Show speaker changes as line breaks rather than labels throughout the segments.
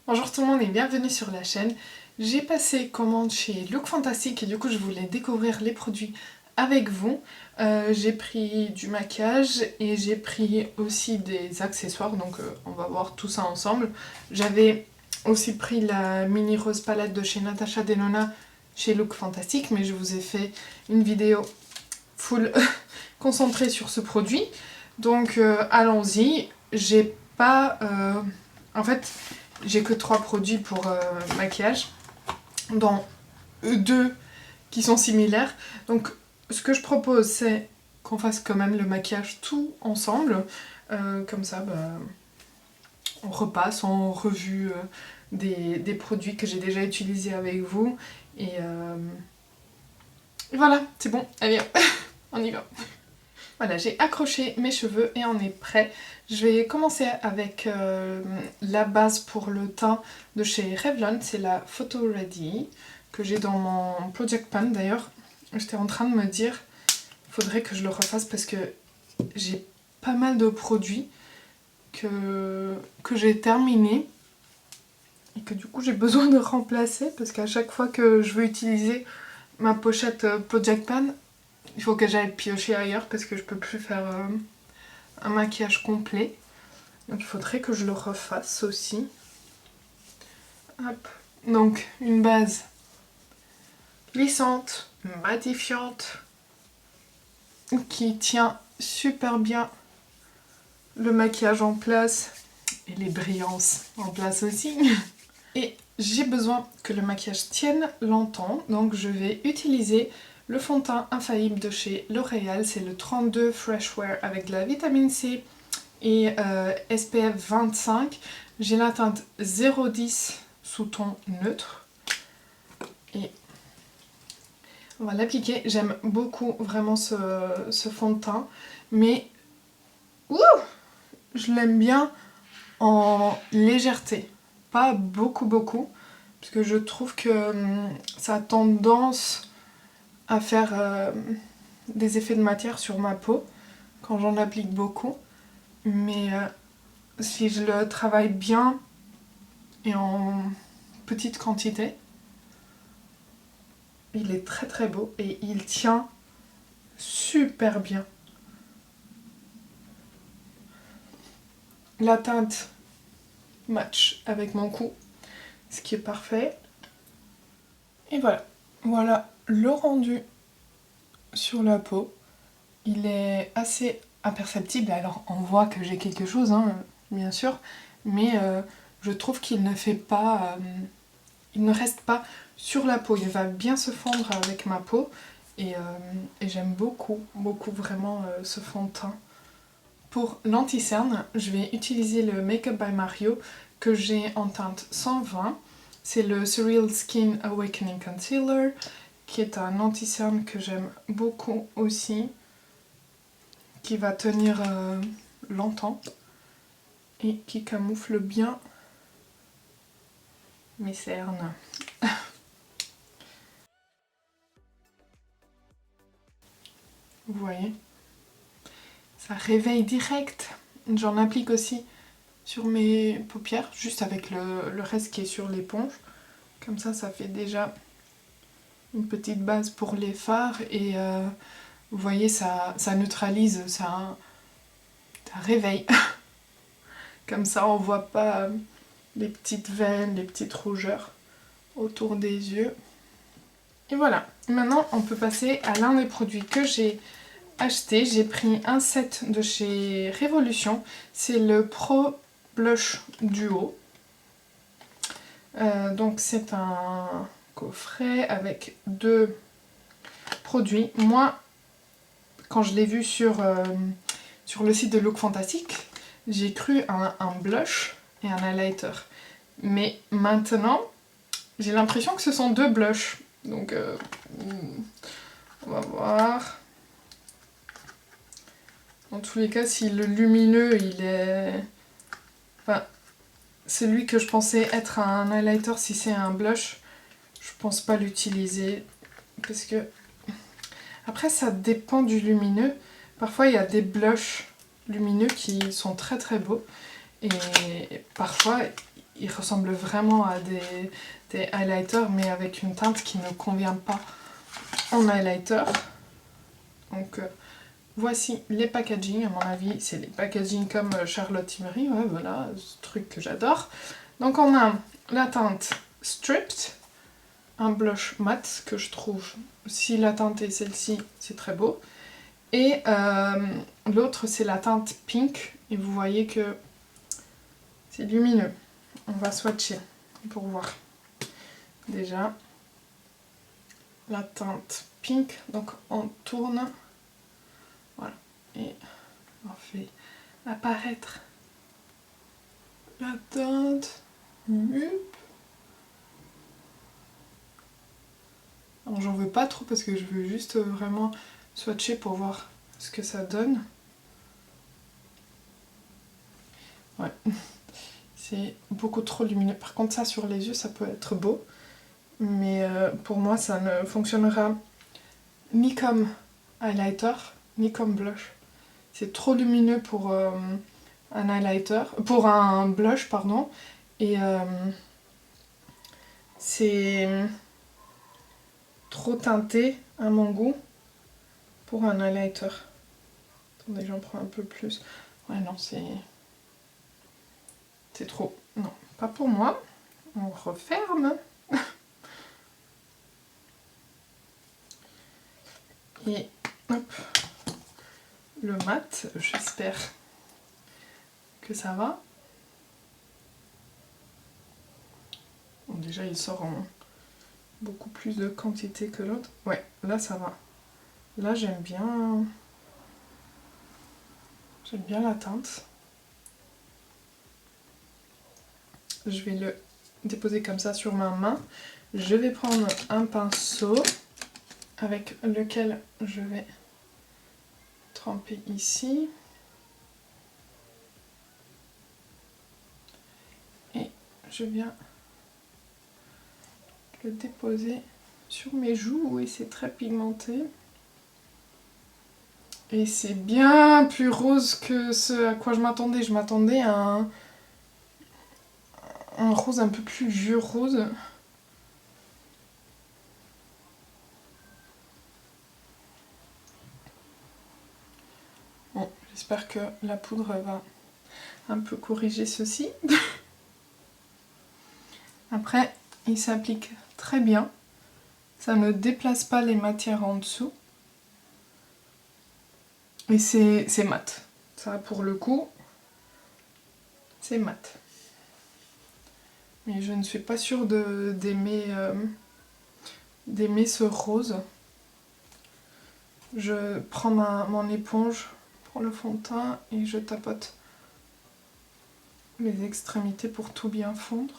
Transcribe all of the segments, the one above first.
Bonjour tout le monde et bienvenue sur la chaîne. J'ai passé commande chez Look Fantastic et du coup je voulais découvrir les produits avec vous. J'ai pris du maquillage et j'ai pris aussi des accessoires, donc on va voir tout ça ensemble. J'avais aussi pris la mini rose palette de chez Natasha Denona chez Look Fantastic, mais je vous ai fait une vidéo full concentrée sur ce produit. Donc allons-y. J'ai pas... En fait... J'ai que 3 produits pour maquillage, dont 2 qui sont similaires. Donc ce que je propose, c'est qu'on fasse quand même le maquillage tout ensemble. Comme ça, on repasse en revue des produits que j'ai déjà utilisés avec vous. Et voilà, c'est bon, allez, on y va. Voilà, j'ai accroché mes cheveux et on est prêt. Je vais commencer avec la base pour le teint de chez Revlon, c'est la Photo Ready, que j'ai dans mon Project Pan d'ailleurs. J'étais en train de me dire, il faudrait que je le refasse parce que j'ai pas mal de produits que j'ai terminés et que du coup j'ai besoin de remplacer parce qu'à chaque fois que je veux utiliser ma pochette Project Pan, il faut que j'aille piocher ailleurs parce que je peux plus faire un maquillage complet. Donc il faudrait que je le refasse aussi. Hop. Donc une base glissante, matifiante, qui tient super bien le maquillage en place et les brillances en place aussi. Et j'ai besoin que le maquillage tienne longtemps, donc je vais utiliser le fond de teint infaillible de chez L'Oréal, c'est le 32 Fresh Wear avec de la vitamine C et SPF 25. J'ai la teinte 010 sous ton neutre. Et on va l'appliquer. J'aime beaucoup vraiment ce fond de teint, mais je l'aime bien en légèreté. Pas beaucoup, parce que je trouve que ça a tendance à faire des effets de matière sur ma peau quand j'en applique beaucoup, mais si je le travaille bien et en petite quantité, il est très beau et il tient super bien. La teinte match avec mon cou, ce qui est parfait. Et voilà le rendu sur la peau. Il est assez imperceptible, alors on voit que j'ai quelque chose, hein, bien sûr, mais je trouve qu'il ne fait pas... il ne reste pas sur la peau, il va bien se fondre avec ma peau, et j'aime beaucoup vraiment ce fond de teint. Pour l'anti-cerne, je vais utiliser le Make Up by Mario que j'ai en teinte 120. C'est le Surreal Skin Awakening Concealer, qui est un anti-cerne que j'aime beaucoup aussi, qui va tenir longtemps et qui camoufle bien mes cernes. Vous voyez, ça réveille direct. J'en applique aussi sur mes paupières, juste avec le reste qui est sur l'éponge. Comme ça fait déjà une petite base pour les fards et vous voyez, ça neutralise, ça réveille. Comme ça, on voit pas les petites veines, les petites rougeurs autour des yeux. Et voilà, maintenant on peut passer à l'un des produits que j'ai acheté. J'ai pris un set de chez Révolution, c'est le Pro Blush Duo. Donc c'est un coffret avec 2 produits. Moi, quand je l'ai vu sur le site de Look Fantastic, j'ai cru un blush et un highlighter. Mais maintenant, j'ai l'impression que ce sont 2 blushs. Donc, on va voir. En tous les cas, si le lumineux, il est... Enfin, celui que je pensais être un highlighter, si c'est un blush, je pense pas l'utiliser. Parce que... Après, ça dépend du lumineux. Parfois, il y a des blushs lumineux qui sont très beaux. Et parfois, ils ressemblent vraiment à des highlighters, mais avec une teinte qui ne convient pas en highlighter. Donc voici les packaging, à mon avis c'est les packaging comme Charlotte Tilbury, ouais, voilà, ce truc que j'adore. Donc on a la teinte Stripped, un blush mat que je trouve, si la teinte est celle-ci, c'est très beau. Et l'autre c'est la teinte Pink, et vous voyez que c'est lumineux. On va swatcher pour voir. Déjà, la teinte Pink, donc on tourne, voilà, et on fait apparaître la teinte. Alors j'en veux pas trop parce que je veux juste vraiment swatcher pour voir ce que ça donne. Ouais, c'est beaucoup trop lumineux. Par contre ça sur les yeux ça peut être beau, mais pour moi ça ne fonctionnera ni comme highlighter ni comme blush. C'est trop lumineux pour un highlighter, pour un blush pardon, et c'est trop teinté à mon goût pour un highlighter. Attendez, j'en prends un peu plus. Ouais non, c'est trop. Non, pas pour moi. On referme. Et hop, le mat, j'espère que ça va. Bon, déjà il sort en beaucoup plus de quantité que l'autre. Ouais, là ça va. Là j'aime bien la teinte. Je vais le déposer comme ça sur ma main. Je vais prendre un pinceau avec lequel je vais tremper ici. Et je viens le déposer sur mes joues et c'est très pigmenté. Et c'est bien plus rose que ce à quoi je m'attendais. Je m'attendais à un rose un peu plus vieux rose. Bon, j'espère que la poudre va un peu corriger ceci. Après, il s'applique très bien. Ça ne déplace pas les matières en dessous. Et c'est mat. Ça, pour le coup, c'est mat. Mais je ne suis pas sûre d'aimer ce rose. Je prends mon éponge pour le fond de teint et je tapote les extrémités pour tout bien fondre.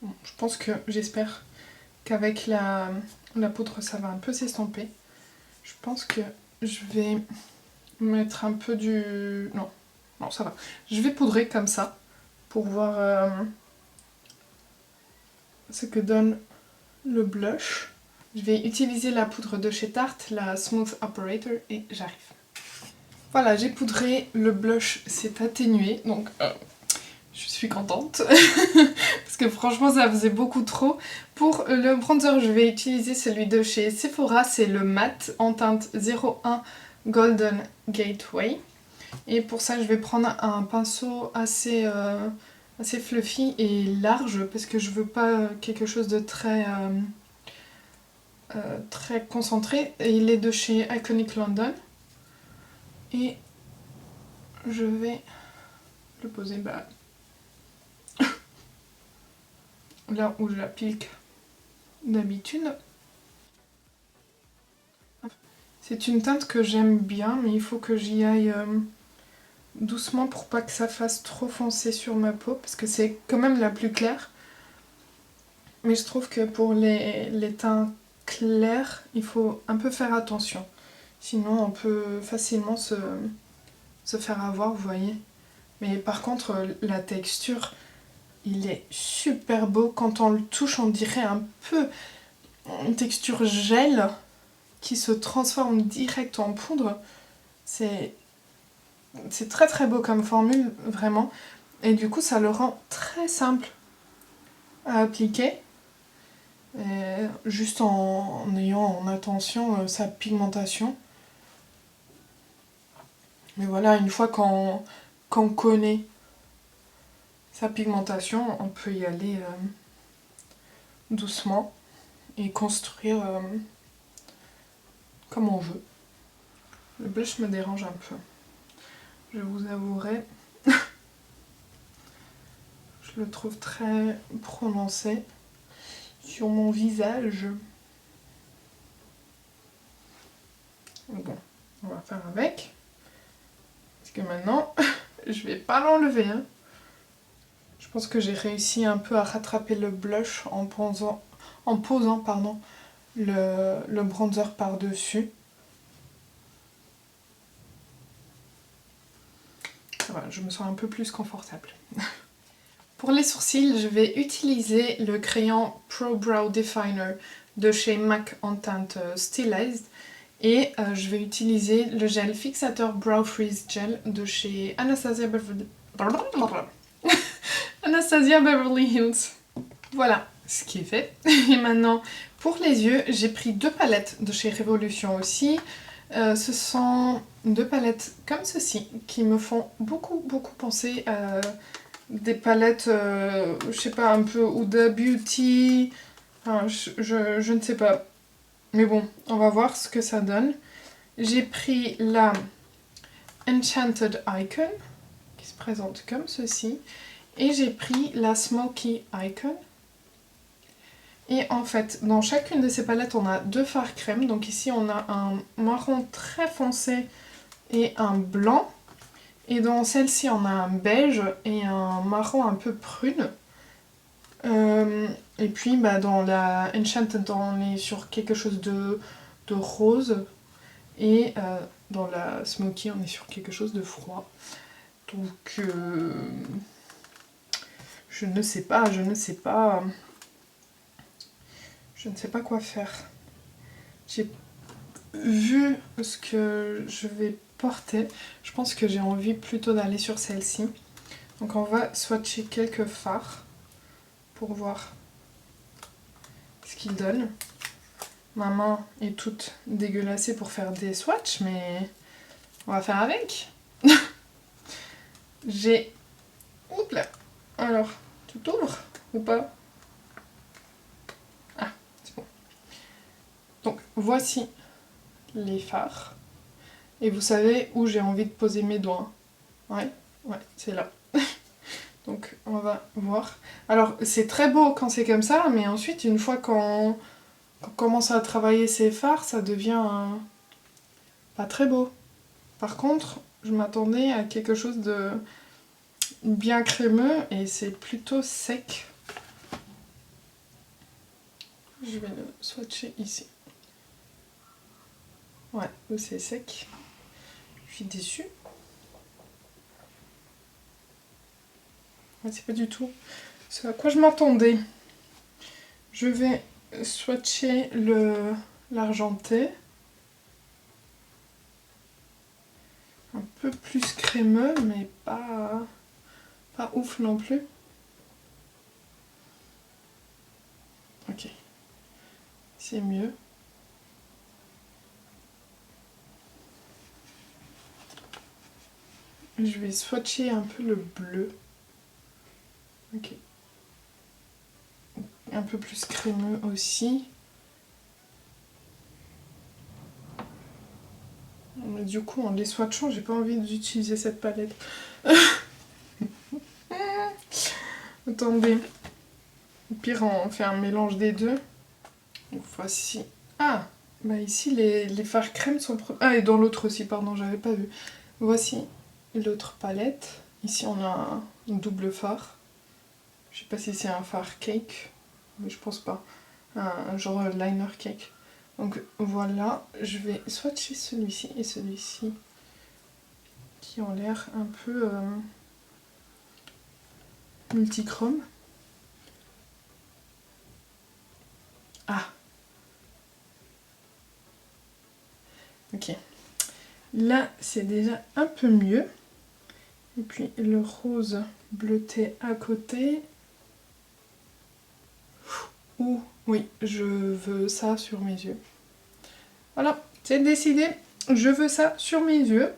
Bon, je pense que, j'espère qu'avec la poudre ça va un peu s'estomper. Je pense que je vais mettre un peu du... Non, ça va. Je vais poudrer comme ça pour voir ce que donne le blush. Je vais utiliser la poudre de chez Tarte, la Smooth Operator, et j'arrive. Voilà, j'ai poudré, le blush s'est atténué, donc je suis contente. Parce que franchement ça faisait beaucoup trop. Pour le bronzer, je vais utiliser celui de chez Sephora, c'est le mat en teinte 01 Golden Gateway. Et pour ça je vais prendre un pinceau assez fluffy et large parce que je veux pas quelque chose de très concentré. Et il est de chez Iconic London. Et je vais le poser là où je l'applique d'habitude. C'est une teinte que j'aime bien, mais il faut que j'y aille doucement pour pas que ça fasse trop foncé sur ma peau, parce que c'est quand même la plus claire. Mais je trouve que pour les teints clairs, il faut un peu faire attention. Sinon on peut facilement se faire avoir, vous voyez. Mais par contre, la texture, il est super beau. Quand on le touche, on dirait un peu une texture gel qui se transforme direct en poudre. C'est très très beau comme formule, vraiment. Et du coup, ça le rend très simple à appliquer. Et juste en ayant en attention sa pigmentation. Mais voilà, une fois qu'on connaît sa pigmentation, on peut y aller doucement et construire comme on veut. Le blush me dérange un peu, je vous avouerai. Je le trouve très prononcé sur mon visage. Bon, on va faire avec. Parce que maintenant, je vais pas l'enlever. Hein. Je pense que j'ai réussi un peu à rattraper le blush en posant le bronzer par-dessus. Voilà, je me sens un peu plus confortable. Pour les sourcils, je vais utiliser le crayon Pro Brow Definer de chez MAC en teinte Stylized. Et je vais utiliser le gel fixateur Brow Freeze Gel de chez Anastasia Beverly Hills. Voilà ce qui est fait. Et maintenant, pour les yeux, j'ai pris 2 palettes de chez Révolution aussi. Ce sont 2 palettes comme ceci qui me font beaucoup penser à des palettes, je sais pas, un peu Huda Beauty. Enfin, je ne sais pas. Mais bon, on va voir ce que ça donne. J'ai pris la Enchanted Icon qui se présente comme ceci. Et j'ai pris la Smoky Icon. Et en fait, dans chacune de ces palettes, on a 2 fards crème. Donc ici, on a un marron très foncé et un blanc. Et dans celle-ci, on a un beige et un marron un peu prune. Et puis, dans la Enchanted, on est sur quelque chose de rose. Et dans la Smoky, on est sur quelque chose de froid. Donc, je ne sais pas quoi faire. J'ai vu ce que je vais porter. Je pense que j'ai envie plutôt d'aller sur celle-ci. Donc on va swatcher quelques fards pour voir ce qu'ils donnent. Ma main est toute dégueulassée pour faire des swatchs, mais on va faire avec. J'ai... Oups là. Alors, tu t'ouvres ou pas? Ah, c'est bon. Donc voici les fards. Et vous savez où j'ai envie de poser mes doigts. Ouais, c'est là. Donc on va voir. Alors c'est très beau quand c'est comme ça, mais ensuite une fois qu'on commence à travailler ces fards, ça devient pas très beau. Par contre, je m'attendais à quelque chose de bien crémeux et c'est plutôt sec. Je vais le swatcher ici. Ouais, c'est sec. Je suis déçue. Ouais, c'est pas du tout ce à quoi je m'attendais. Je vais swatcher l'argenté. Un peu plus crémeux, mais pas ouf non plus. Ok, c'est mieux. Je vais swatcher un peu le bleu. Ok. Un peu plus crémeux aussi. Mais du coup, en les swatchant, j'ai pas envie d'utiliser cette palette. Attendez. Au pire, on fait un mélange des deux. Donc voici. Ah, ici, les fards crème sont... Ah, et dans l'autre aussi, pardon, j'avais pas vu. Voici l'autre palette. Ici, on a un double fard. Je sais pas si c'est un fard cake, mais je pense pas. Un genre liner cake. Donc voilà, je vais swatcher celui-ci et celui-ci qui ont l'air un peu multichrome. Ah, ok. Là, c'est déjà un peu mieux. Et puis le rose bleuté à côté. Ouh, oui, je veux ça sur mes yeux. Voilà, c'est décidé. Je veux ça sur mes yeux.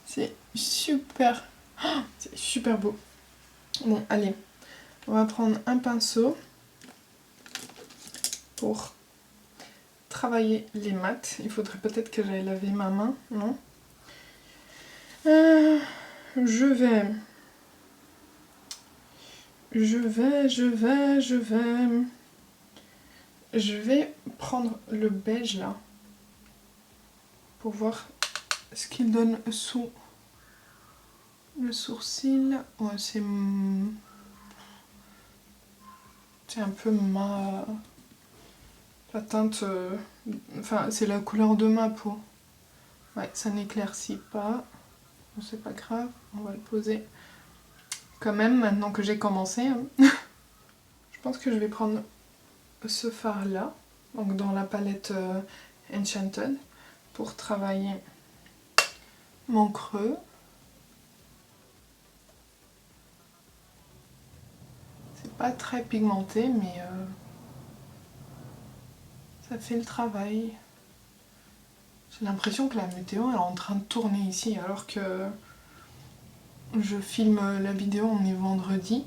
C'est super. Oh, c'est super beau. Bon, allez. On va prendre un pinceau pour travailler les mat. Il faudrait peut-être que j'aille laver ma main, non? Je vais prendre le beige là pour voir ce qu'il donne sous le sourcil. Ouais, c'est un peu la teinte, enfin c'est la couleur de ma peau. Ouais, ça n'éclaircit pas. Bon, c'est pas grave, on va le poser quand même maintenant que j'ai commencé. Hein. Je pense que je vais prendre ce fard là, donc dans la palette Enchanted, pour travailler mon creux. C'est pas très pigmenté, mais ça fait le travail. J'ai l'impression que la météo est en train de tourner ici, alors que je filme la vidéo, on est vendredi.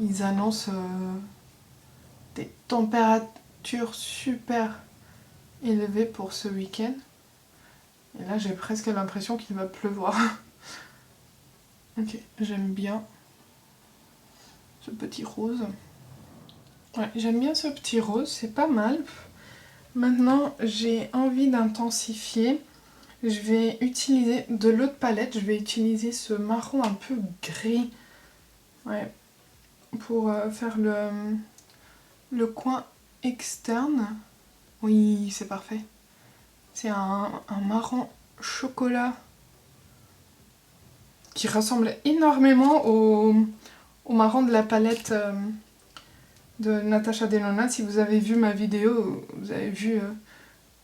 Ils annoncent des températures super élevées pour ce week-end. Et là, j'ai presque l'impression qu'il va pleuvoir. Ok, j'aime bien ce petit rose. Ouais, j'aime bien ce petit rose, c'est pas mal. Maintenant, j'ai envie d'intensifier. Je vais utiliser de l'autre palette, je vais utiliser ce marron un peu gris. Ouais, pour faire le coin externe. Oui, c'est parfait. C'est un marron chocolat qui ressemble énormément au marron de la palette de Natasha Denona. Si vous avez vu ma vidéo, vous avez vu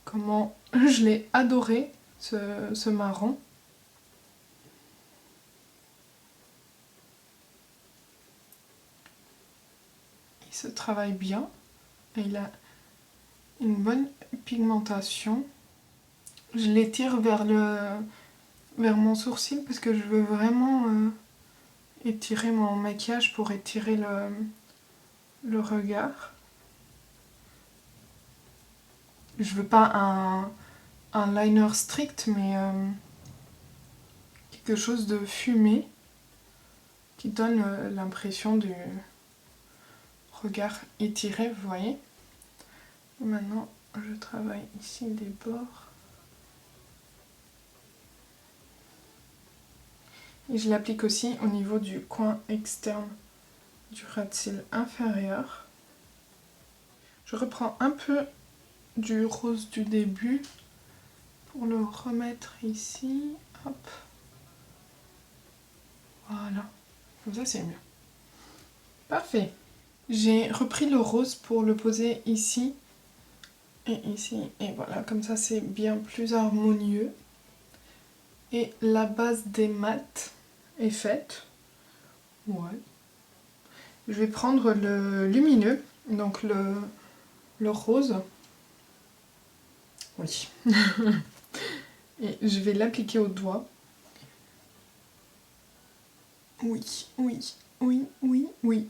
comment je l'ai adoré, ce marron. Il se travaille bien et il a une bonne pigmentation. Je l'étire vers mon sourcil parce que je veux vraiment étirer mon maquillage pour étirer le regard. Je veux pas un liner strict, mais quelque chose de fumé qui donne l'impression du regard étiré, vous voyez. Et maintenant, je travaille ici des bords. Et je l'applique aussi au niveau du coin externe du ras de cils inférieur. Je reprends un peu du rose du début pour le remettre ici. Hop. Voilà. Comme ça, c'est mieux. Parfait. J'ai repris le rose pour le poser ici et ici. Et voilà, comme ça, c'est bien plus harmonieux. Et la base des mats est faite. Ouais. Je vais prendre le lumineux, donc le rose. Oui. Et je vais l'appliquer au doigt. Oui, oui, oui, oui, oui.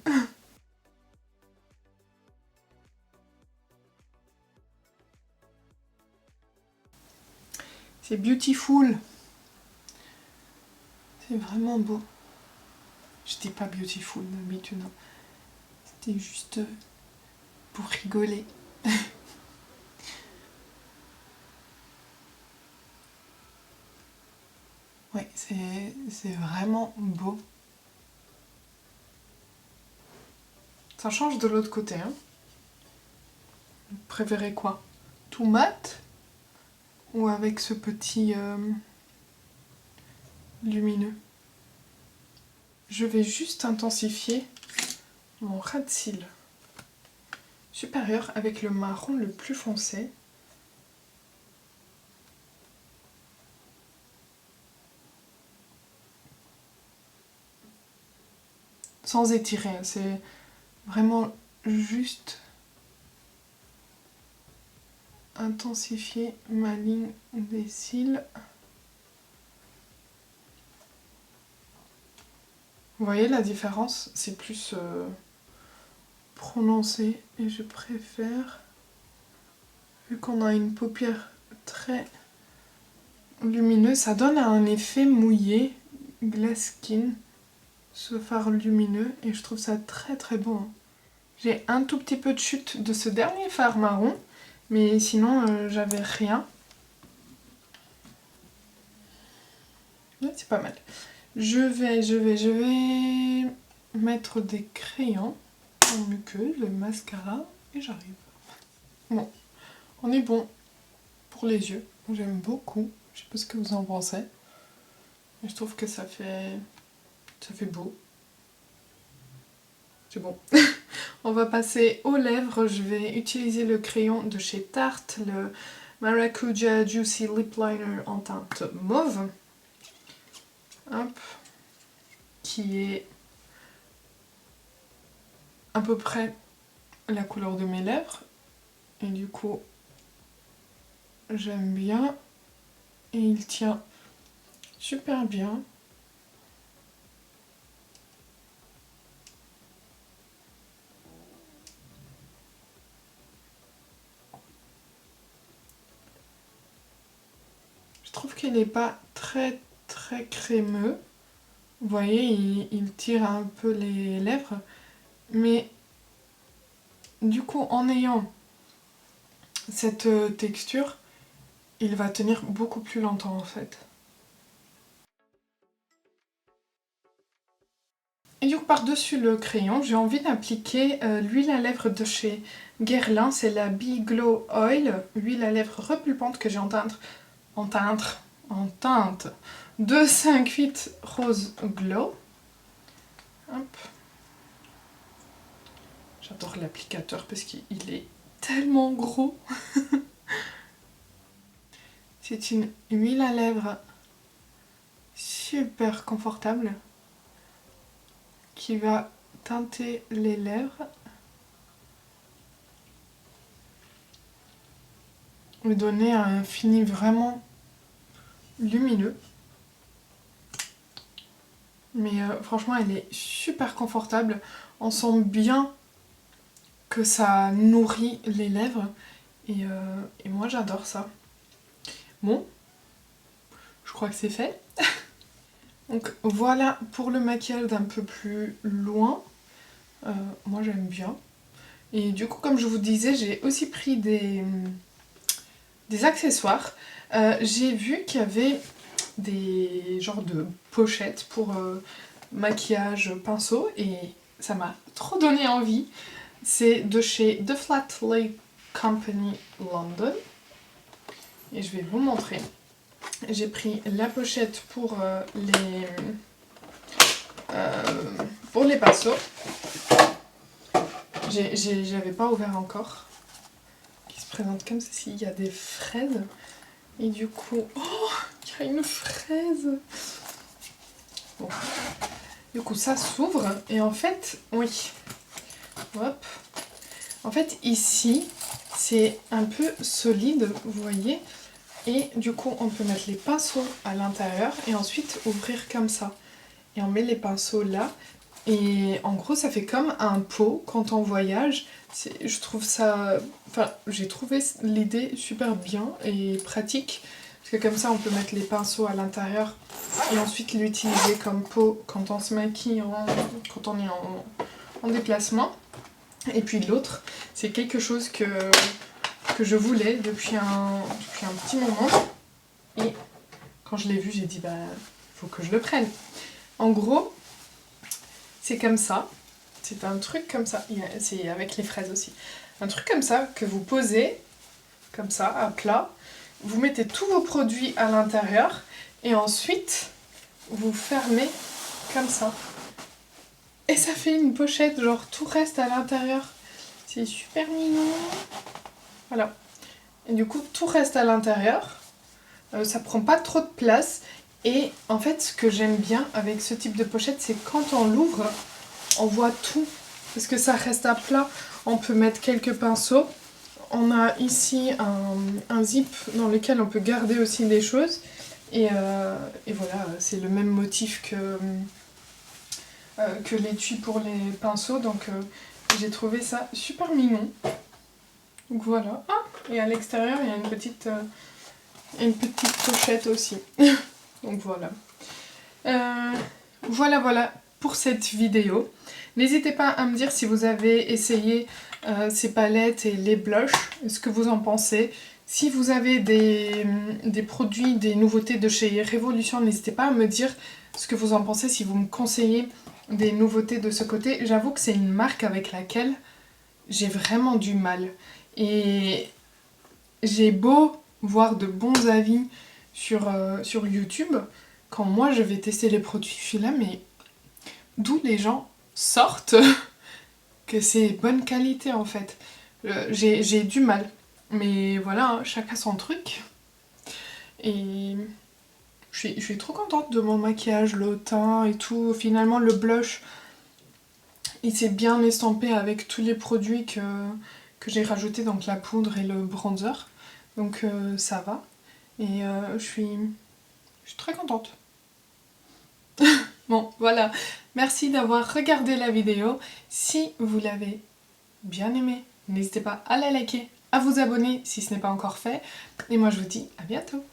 C'est beautiful. C'est vraiment beau. J'étais pas beautiful d'habitude. C'était juste pour rigoler. Ouais, c'est vraiment beau. Ça change de l'autre côté. Hein. Vous préférez quoi? Tout mat? Ou avec ce petit lumineux? Je vais juste intensifier mon ras de cils supérieur avec le marron le plus foncé. sans étirer. C'est vraiment juste intensifier ma ligne des cils. Vous voyez la différence? C'est plus prononcé et je préfère, vu qu'on a une paupière très lumineuse, ça donne un effet mouillé, glass skin, ce fard lumineux, et je trouve ça très très beau. Hein. J'ai un tout petit peu de chute de ce dernier fard marron, mais sinon j'avais rien. Ouais, c'est pas mal. Je vais mettre des crayons en muqueuse, le mascara, et j'arrive. Bon, on est bon pour les yeux. J'aime beaucoup. Je sais pas ce que vous en pensez. Mais je trouve que ça fait beau. C'est bon. On va passer aux lèvres. Je vais utiliser le crayon de chez Tarte, le Maracuja Juicy Lip Liner en teinte mauve. Hop. Qui est à peu près la couleur de mes lèvres. Et du coup, j'aime bien. Et il tient super bien. Je trouve qu'il n'est pas très crémeux. Vous voyez, il tire un peu les lèvres. Mais du coup, en ayant cette texture, il va tenir beaucoup plus longtemps en fait. Et du coup, par-dessus le crayon, j'ai envie d'appliquer l'huile à lèvres de chez Guerlain. C'est la Bee Glow Oil, huile à lèvres repulpante que j'ai en teinte 258 Rose Glow. Hop. J'adore l'applicateur parce qu'il est tellement gros. C'est une huile à lèvres super confortable qui va teinter les lèvres. Me donner un fini vraiment lumineux. Mais franchement, elle est super confortable. On sent bien que ça nourrit les lèvres. Et moi, j'adore ça. Bon, je crois que c'est fait. Donc voilà pour le maquillage d'un peu plus loin. Moi, j'aime bien. Et du coup, comme je vous disais, j'ai aussi pris des accessoires. J'ai vu qu'il y avait des genres de pochettes pour maquillage pinceau et ça m'a trop donné envie. C'est de chez The Flat Lay Company London et je vais vous montrer. J'ai pris la pochette pour les pinceaux. J'avais pas ouvert encore. Qui se présente comme ceci. Il y a des fraises. Et du coup... Oh, il y a une fraise. Bon. Du coup, ça s'ouvre. Et en fait, oui. Hop. En fait, ici, c'est un peu solide, vous voyez. Et du coup, on peut mettre les pinceaux à l'intérieur et ensuite ouvrir comme ça. Et on met les pinceaux là. Et en gros, ça fait comme un pot quand on voyage. Je trouve ça... Enfin, j'ai trouvé l'idée super bien et pratique. Parce que comme ça, on peut mettre les pinceaux à l'intérieur et ensuite l'utiliser comme pot quand on se maquille, quand on est en déplacement. Et puis l'autre, c'est quelque chose que je voulais depuis un petit moment. Et quand je l'ai vu, j'ai dit, bah, faut que je le prenne. En gros, c'est comme ça. C'est un truc comme ça. C'est avec les fraises aussi. Un truc comme ça que vous posez, comme ça, à plat. Vous mettez tous vos produits à l'intérieur. Et ensuite, vous fermez comme ça. Et ça fait une pochette, genre tout reste à l'intérieur. C'est super mignon. Voilà. Et du coup, tout reste à l'intérieur. Ça prend pas trop de place. Et en fait, ce que j'aime bien avec ce type de pochette, c'est quand on l'ouvre, on voit tout, parce que ça reste à plat. On peut mettre quelques pinceaux. On a ici un zip dans lequel on peut garder aussi des choses. Et voilà, c'est le même motif que l'étui pour les pinceaux. Donc j'ai trouvé ça super mignon. Donc voilà. Ah, et à l'extérieur, il y a une petite pochette aussi. Donc voilà. Voilà pour cette vidéo. N'hésitez pas à me dire si vous avez essayé ces palettes et les blushs, ce que vous en pensez. Si vous avez des produits, des nouveautés de chez Révolution, n'hésitez pas à me dire ce que vous en pensez, si vous me conseillez des nouveautés de ce côté. J'avoue que c'est une marque avec laquelle j'ai vraiment du mal. Et j'ai beau voir de bons avis sur YouTube, quand moi je vais tester les produits, je suis là, mais d'où les gens sortent que c'est bonne qualité en fait. J'ai du mal. Mais voilà, hein, chacun son truc. Et je suis trop contente de mon maquillage, le teint et tout. Finalement, le blush, il s'est bien estampé avec tous les produits que j'ai rajoutés, donc la poudre et le bronzer. Donc ça va. Et je suis très contente. Bon, voilà. Merci d'avoir regardé la vidéo. Si vous l'avez bien aimée, n'hésitez pas à la liker, à vous abonner si ce n'est pas encore fait. Et moi, je vous dis à bientôt.